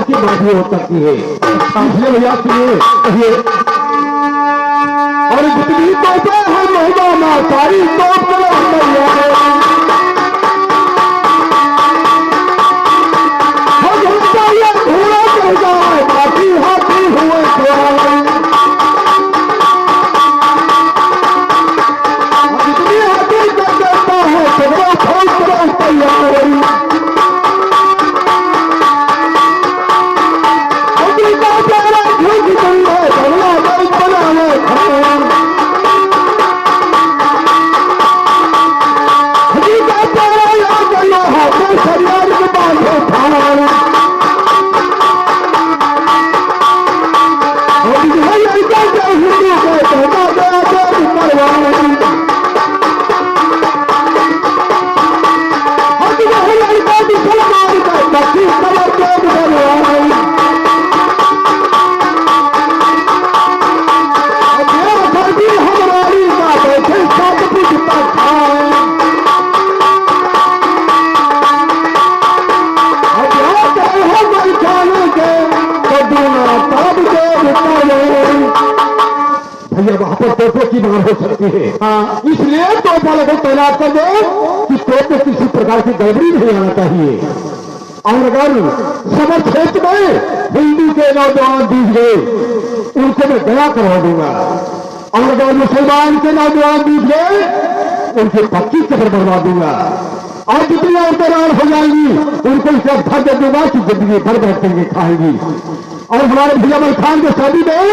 की बात हो सकती है। इसलिए भैया सुनिए कहिए। और जितनी तो हम महिला सारी तो बाकी हाथी हुए जितनी हाथी कर देता है सगड़ा खोल कर तैयार। भैया वहां पर तोपों की मांग हो सकती है। हाँ इसलिए तोप वालों को तैनात कर दो कि तोप में किसी प्रकार की गड़बड़ी नहीं आना चाहिए। और अगर समर क्षेत्र में हिंदू के नौजवान डूब गए उनको मैं दया करवा दूंगा, और अगर मुसलमान के नौजवान डूब गए उनके 25 कबर बनवा दूंगा, और जितनी औरतें रान हो जाएंगी उनको इसका धर दे दूंगा कि जिंदगी भर बैठेंगे खाएंगी। और हमारे भैया मलखान के शादी में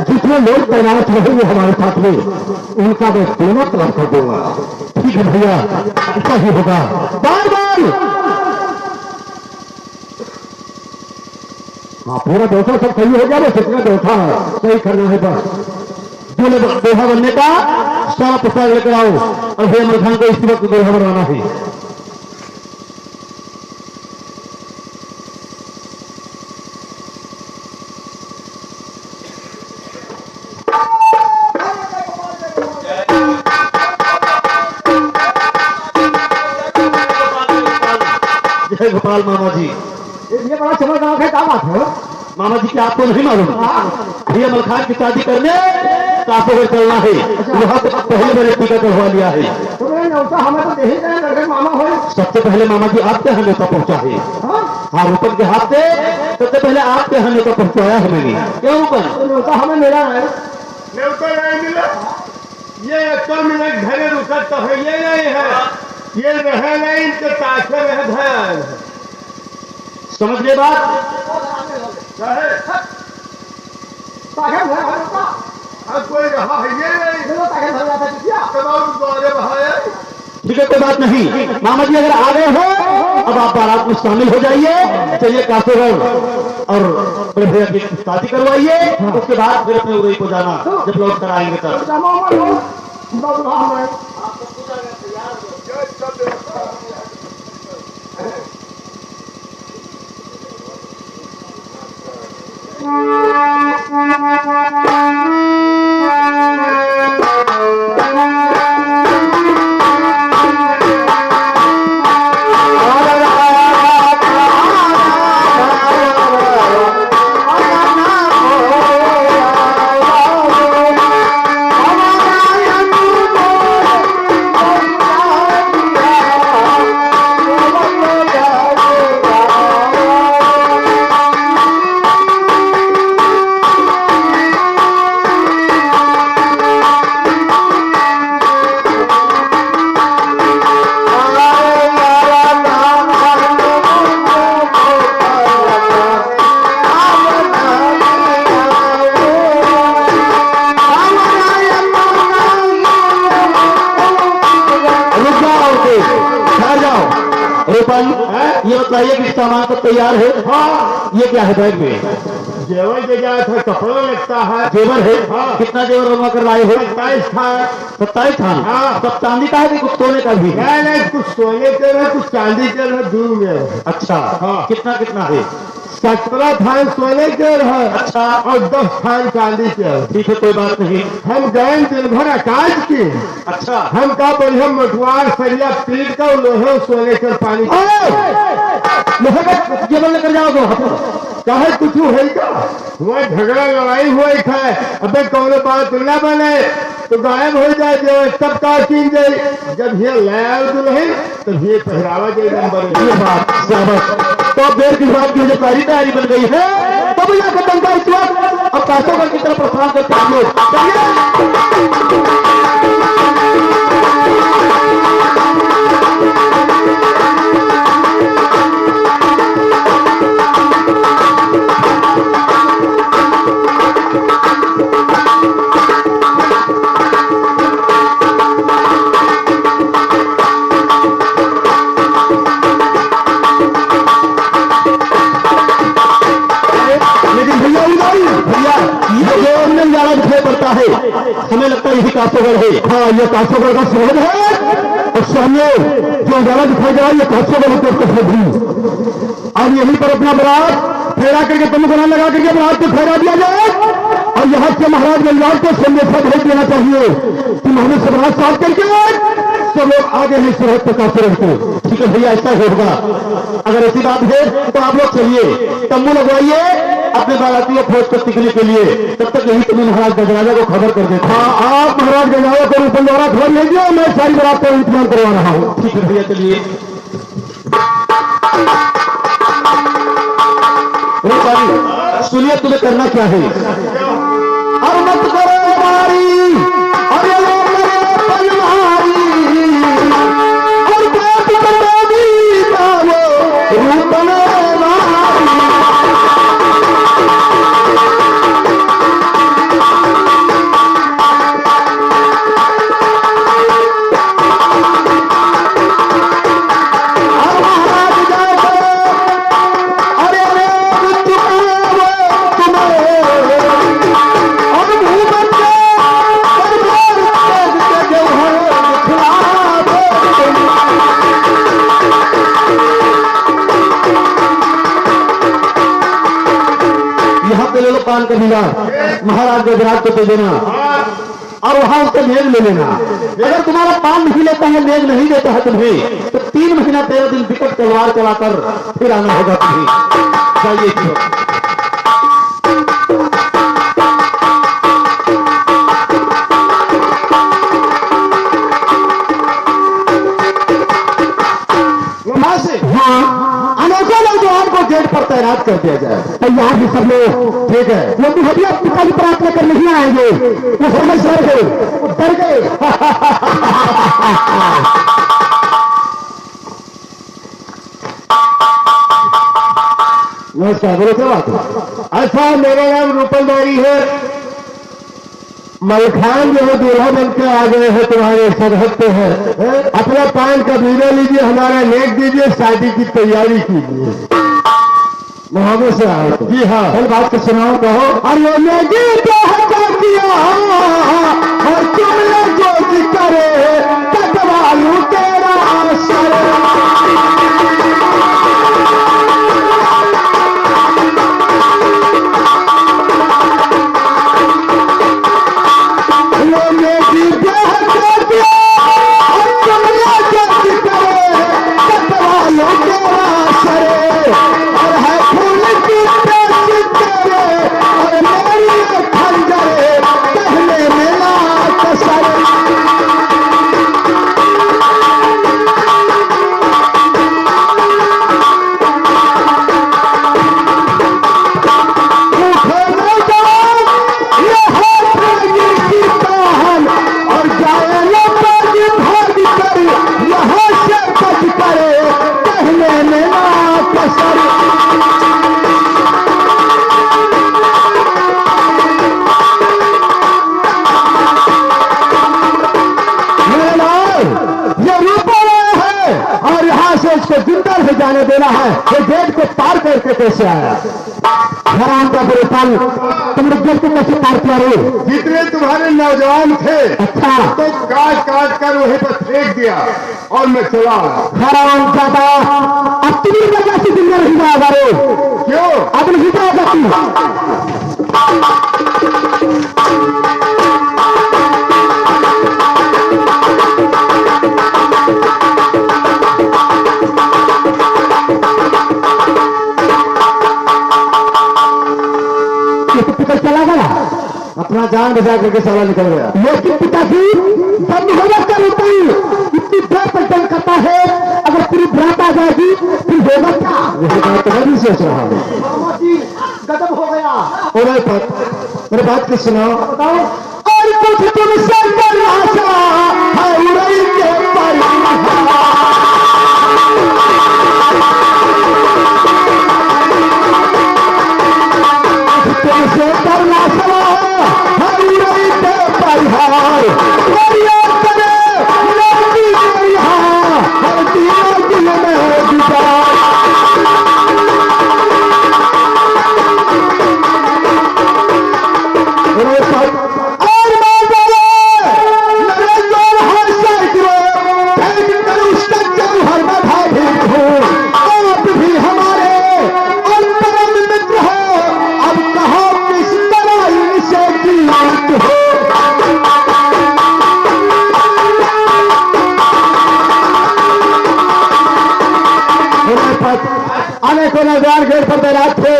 जितने लोग तैनात रहेंगे हमारे साथ में उनका मैं दोनों तरफ कर दूंगा। ठीक है भैया, ऐसा ही होगा। बार बार हाँ पूरा व्यवस्था सब सही हो गया, बस इतना व्यवस्था सही करना है। बस जो दोहा बनने का सारा पुस्तक लेकर आओ और भैया मलखान को इसी वक्त दोहा बनाना है। जय गोपाल मामा जी। ये बड़ा समझदार है, क्या बात है मामा जी? क्या आपको नहीं मालूम भैया मलखान की शादी करने काफी चलना है, वहाँ पहले मैंने टिकट करवा लिया है। हमें तो यही लड़के मामा हो। सबसे पहले मामा जी आपके यहाँ न्योता पहुँचा है। हाँ रूपन के हाथ से सबसे पहले आपके यहाँ न्योता पहुँचाया है मैंने। क्यों रूपन? न्योता हमें मिला है। न्योता नहीं मिला, ये 1 मिनट घरे रुकत तो है, ये नहीं है, ये रहे नहीं, इनके ताके रहे ध्यान। समझ गए बात? अब कोई रहा है ये नहीं, ठीक है कोई बात नहीं। मामा जी अगर आ गए हो अब आप बारात में शामिल हो जाइए। चलिए काफी और बड़े भैया की शादी करवाइए, उसके बाद फिर अपने उदय को जाना, जब लौट कर आएंगे तब। ये बताइए कि सामान सब तैयार है? हाँ, ये क्या है बैग में? जेवर दे गया था, कपड़ा लगता है। जेवर है? हाँ। कितना जेवर बनवा कर लाए हो? 27 था। 27 था? हाँ। सब चांदी का है कि कुछ सोने का भी? नहीं, कुछ सोने के है, कुछ चांदी के है, दूर में। अच्छा। हाँ। कितना कितना है? 17 थान सोने के है। अच्छा। और 10 थान चांदी के है। ठीक है, कोई बात नहीं। हम गए दिन भर आकाश की। अच्छा। हम का बढ़िया मटवार सरिया पीट कर लोहे सोने के पानी लोहे का जेवर लेकर जाओगे वहां पर? कहे कुछ है का? वहाँ झगड़ा लड़ाई हुई है। अबे कौन बात न बने तो गायब हो जाए, जो तब का सीन जाए। जब ये लाया दुल्हन तब ये पहरावा जाए नंबर। ये बात शाबाश। तो अब देर की बात की जो सारी तैयारी बन गई है, तब यहाँ खत्म का इस वक्त अब काशोगढ़ की तरफ प्रस्थान करते हैं लोग। हमें लगता है यही काशोगढ़ है। हाँ, ये काशोगढ़ का शहर है। और सामने जो उजाला दिखाई दे रहा है ये काशोगढ़ होते अब यहीं पर अपना बरात फेरा करके तुम गुना लगा करके बरात को फेरा दिया जाए। और यहाँ से महाराज गंजवाल को संदेशा भेज देना चाहिए कि मोहम्मद सबराज साहब करके सब लोग आगे हैं सरहद पर काशोगढ़ को। ठीक है भैया, ऐसा होगा। अगर ऐसी बात है तो आप लोग चलिए, तंबू लगवाइए अपने बारातियों खोज को टिकने के लिए। तब तक यही तुम्हें महाराज गजराजा को खबर कर देता। हाँ, आप महाराज गंजवाल को रूपन द्वारा खबर लीजिए, मैं सारी बरात का इंतजाम करवा रहा हूँ। ठीक है भैया, चलिए। सुनिए, तुम्हें करना क्या है? और मत करो हमारी और ये लोग मेरे पलवारी और बात करोगी बाबो रूपन पान का मिला महाराज गजराज को दे देना और वहां उसका नेग ले लेना। अगर तुम्हारा पान नहीं लेता है, नेग नहीं देता है तुम्हें, तो 3 महीना 13 दिन विकट तलवार चलाकर फिर आना होगा तुम्हें। जाइए। गेट पर तैनात कर दिया जाए। तो यहाँ भी सब लोग ठीक है, वो भी हटिया पिता की प्रार्थना कर नहीं आएंगे, वो समझ गए, डर गए। नमस्कार, बोलो क्या बात है? ऐसा मेरा नाम रूपन बारी है। मलखान जो है दूल्हा बन के आ गए हैं, तुम्हारे सरहद पे है। अपना पान का बीड़ा लीजिए, हमारा नेक दीजिए, शादी की तैयारी कीजिए। मोहम्मद से आए थे। जी हाँ। फिर बात को सुनाओ, कहो। अरे मेरी क्या कर दिया और तुमने जो भी करे कटवालू तेरा सर। जाने देना है, ये गेट को पार करके कैसे आया? हराम का परेशान, तुमने गेट को कैसे पार किया रे? जितने तुम्हारे नौजवान थे, अच्छा, तो काट काट कर वहीं पर फेंक दिया और मैं चला। हराम ज्यादा, अब तुम्हें वजह से दुनिया नहीं जाएगा रे। क्यों? अब नहीं जाएगा तू। चला गया, अपना जान बचा करके साला निकल गया। लेकिन पिताजी जब मोहब्बत का होता ही इतनी देर तक जंग करता है, अगर पूरी बरात आ जाएगी फिर होगा क्या? यही बात तो मैं भी सोच रहा हूँ। गजब हो गया। मेरे बात की सुनो, बताओ। और कुछ तुमसे करना है उड़ई के परिहार। तुमसे करना नौजवान गेट पर तैनात थे,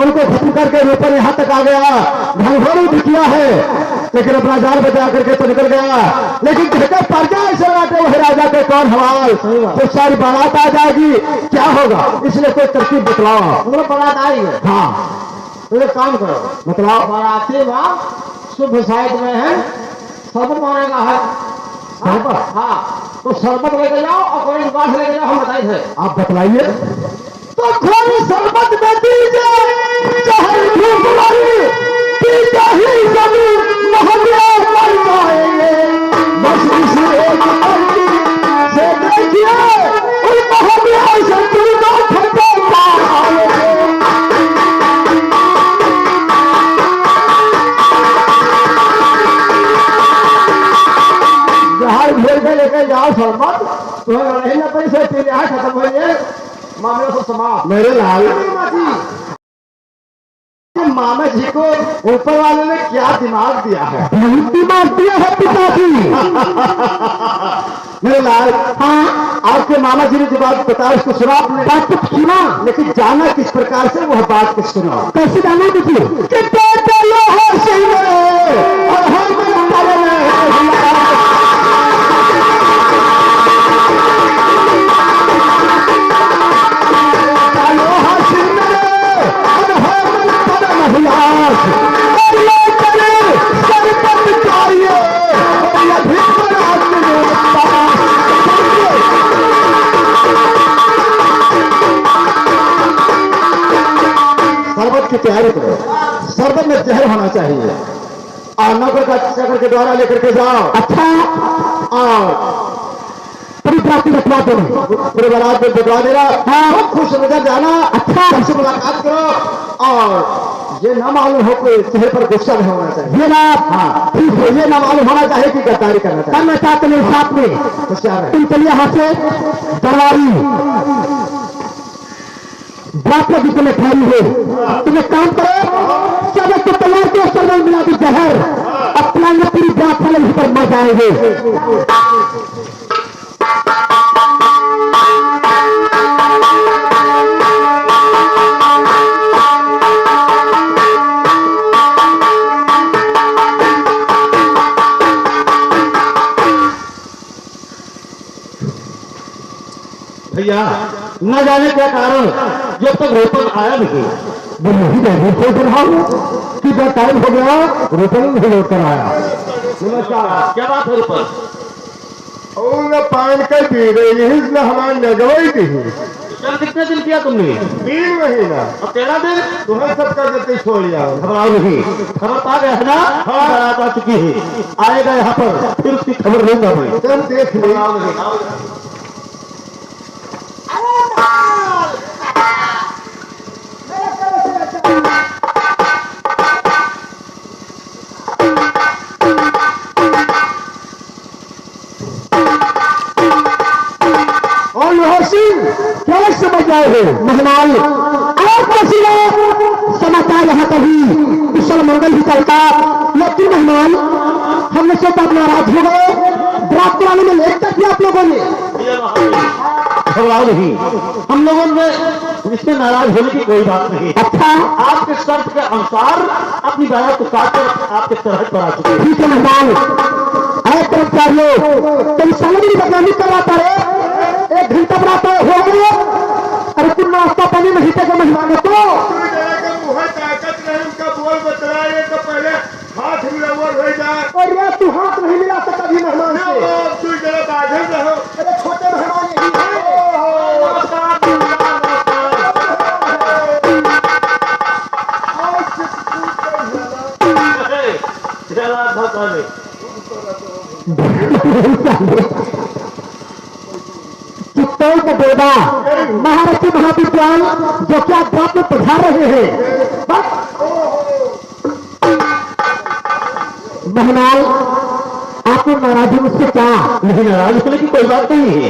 उनको खत्म करके ऊपर यहाँ तक आ गया, घंघोरी भी किया है, लेकिन अपना जान बचा करके तो निकल गया। लेकिन कहते पर्दा ऐसे बाटे वही राजा के कौन हवाल, तो सारी बारात आ जाएगी, क्या होगा? इसलिए कोई तरकीब बतलाओ। बारात आई है? हाँ, तो एक काम करो, बतलाओ। बाराती वहाँ शुभ साइड में है, शरबत मानेगा है। हाँ, तो शरबत लेके जाओ और कोई बात लेके जाओ, हम बताए थे। आप बतलाइए। तो थोड़ी शरबत में दीजिए, चाहे धूप वाली पीते ही जमीन मोहल्ले मर जाएंगे। बस इसी एक पंक्ति से देखिए उन मोहल्ले से दुर्गा खत्म पाएंगे। जहाँ भेज के लेके जाओ शरबत, तुम्हें नहीं ना पैसे पी लिया खत्म हो गए मामले को समाप्त। मेरे लाल मामा जी को ऊपर वाले ने क्या दिमाग दिया है? दिमाग दिया है पिताजी। मेरे लाल, हाँ, आपके मामा जी ने जो बात बताया उसको सुना आपने? बात तो सुना, लेकिन जाना किस प्रकार से, वह बात को सुना। कैसे जाना तुझे? कि बेटे लो हो सही और हम शरबत की तैयारी करो। शरबत में जहर होना चाहिए और नौकर का चक्कर के द्वारा लेकर के जाओ। अच्छा, और पार्टी रखवा दो, पूरे बारात में भिजवा देना। हाँ। खुश नजर जाना, अच्छा। सबसे मुलाकात करो और ये ना मालूम हो कोई चेहरे पर गुस्सा नहीं होना चाहिए। ये बात हाँ ठीक है। ये ना मालूम होना चाहिए कि गद्दारी करना चाहिए। करना चाहते मेरे साथ में होशियार है। तुम चलिए यहाँ से दरबारी बात की तुम्हें ठहरी हो, तुम एक काम करो, सब को तैयार करो, सर्वल मिला दी जहर, अपना ये पूरी बात वाले पर मर जाएंगे। भैया न जाने क्या कारण जब तक रोपन आया नहीं। वो नहीं मैं सोच रहा हूँ कि जब टाइम हो गया रोपन नहीं लौट कर आया। नमस्कार, क्या बात है रोपन? और पान का पी रही है, इसने हमारी नगवाई दी है। कल कितने दिन किया तुमने? 3 महीना और 13 दिन तुम्हें सबका गति छोड़ दिया। घबराओ नहीं, खबर आ गया है ना? हाँ बारात आ चुकी है, आएगा यहाँ पर, फिर उसकी खबर लूंगा मैं। तुम देख ले। घबराओ नहीं। और लोहर सिंह क्या समझ आए हो मेहमान? आप पसीना समाचार यहाँ कभी कुशल मंगल ही चलता, लेकिन मेहमान हमने से आप नाराज हो गए, बरात कराने में लेट तक किया आप लोगों ने। घबराओ नहीं, हम लोगों ने इससे नाराज होने की कोई बात नहीं। अच्छा आपके शर्त के अनुसार अपनी बारात को काट कर आपके सरहद पर आ चुके हैं। ठीक है मेहमान, आए कर्मचारियों तुम सामने बदनामी करवाता है, 1 घंटा बरात हो गया, अरे तुम नाश्ता पानी नहीं देगा मेहमानों को। मुँह ताकत नहीं, उनका बोल बतलाए तो पहले हाथ मिलावर हो जाए। और यार तू हाथ नहीं मिला सकता भी मेहमान से। तू जरा बाधिल रहो। अरे छोटे मेहमान यही है। चित्तौड़ का बेटा महाराष्ट्र महाविद्यालय जो कि आप बात में पढ़ा रहे हैं, बस मेहमान आपको नाराजी मुझसे क्या? नहीं, नाराज होने की कोई बात नहीं है।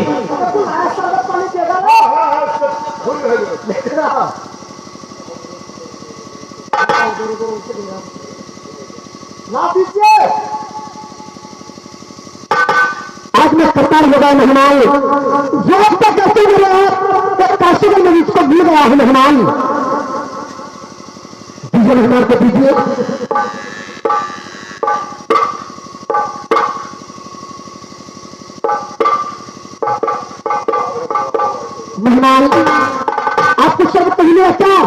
आज मैं सरकार हो गया मेहमान, जो अब तक कैसे मिले आप काशीगंज में इसको मिल गया है मेहमान। दीजिए मेहमान को दीजिए। मेहमान आपको शर्त पहले है क्या?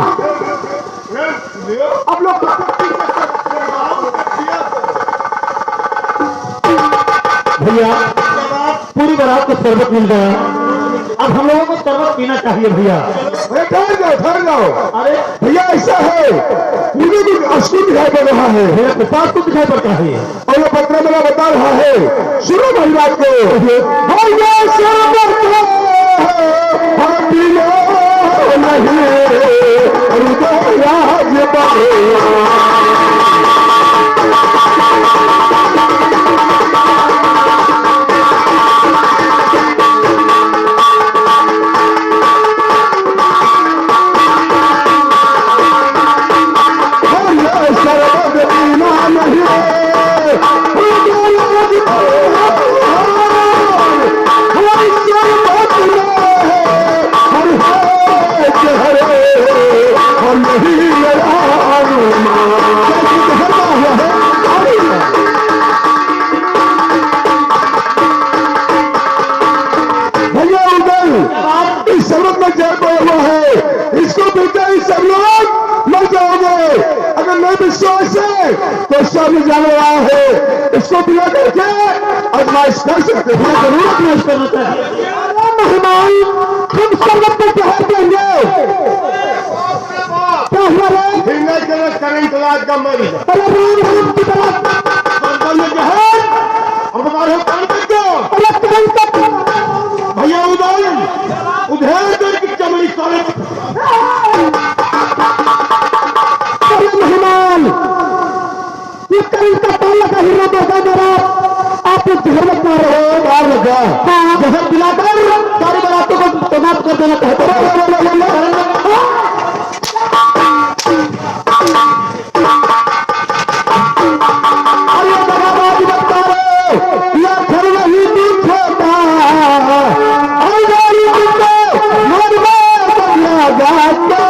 अब लोग भैया पूरी बारात को शरबत मिल गया, अब हम लोगों को शरबत पीना चाहिए भैया। ठहर जाओ। अरे भैया ऐसा है, मुझे कुछ अश्रु दिखाई पड़ रहा है भैया के पास कुछ दिखाई पड़ता है। और ये पत्र मेरा बता रहा है। सुनो मेरी बात को। भैया शरबत हम पीना नहीं, राज इस शरबत में जय पड़ा हुआ है, इसको पीते ही सब लोग मर जाओगे। अगर नहीं विश्वास है तो सब जाने रहा है, इसको पिला करके आजमाइश कर सकते हैं। जरूर आजमाइश करना चाहिए। मेहमान हम शरबत को जहर देंगे। क्या हुआ रे? फिंगर के लिए करंट लाग का मरी अरे राम राम की तरफ जहर और बता रहे हो अरे करंट का भैया देना चाहता अरे दगाबाज बता रहे या घर नहीं दिखता अरे मरवा बना जाते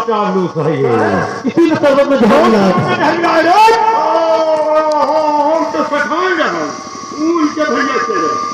चालूस है ये इसी में सर्वत में ध्यान तो सखाएंगे हम उनके भैया से